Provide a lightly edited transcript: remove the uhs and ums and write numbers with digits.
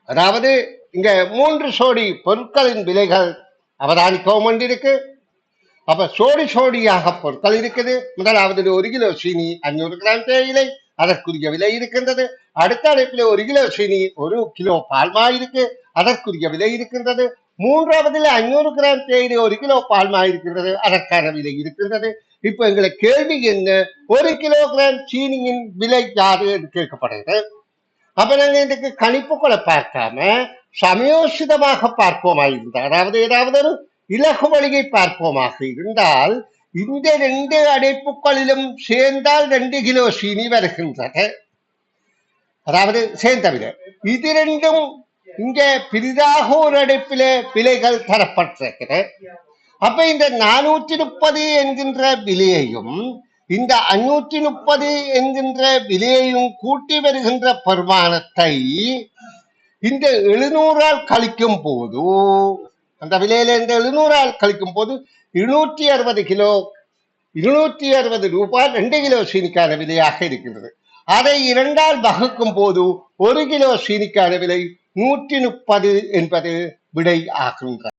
அதாவது இங்க 3 பொருட்களின் விலைகள் அவதானிக்கவும் வேண்டியிருக்கு. அப்ப சோடியாக பொருட்கள் இருக்குது. முதலாவது 1 கிலோ சீனி 500 கிராம் தேயிலை, அதற்குரிய விலை இருக்கின்றது. அடுத்த அடைப்பில் 1 கிலோ சீனி 1 கிலோ பால்மா இருக்கு, அதற்குரிய விலை இருக்கின்றது. மூன்றாவதுல 500 கிராம் தேயிலை 1 கிலோ பால்மா இருக்கின்றது, அதற்கான விலை இருக்கின்றது. இப்ப எங்களை கேள்வி என்ன, 1 கிலோகிராம் சீனியின் விலை யாது என்று கேட்கப்படுகிறது. அப்ப நாங்க இதுக்கு கணிப்புகளை பார்க்காம சமயோசிதமாக பார்ப்போமா இருந்தால், அதாவது ஏதாவது ஒரு இலகு வழியை பார்ப்போமாக இருந்தால், இந்த 2 அடைப்புகளிலும் சேர்ந்தால் 2 கிலோ சீனி வருகின்றது. அதாவது சேர்ந்த விலை இது ரெண்டும் இங்க பெரிதாக ஒரு அடைப்பில விலைகள் தரப்பட்டிருக்கிறது. அப்ப இந்த 430 என்கின்ற விலையையும் இந்த 530 என்கின்ற விலையையும் கூட்டி வருகின்ற பெருமானத்தை இந்த 700ஆல் கழிக்கும் போது, அந்த விலையில இந்த 700ஆல் கழிக்கும் போது 260 ரூபாய் 2 கிலோ சீனிக்கான விலையாக இருக்கின்றது. அதை 2ஆல் வகுக்கும் போது 1 கிலோ சீனிக்கான விலை 130 என்பது விடை ஆகின்றது.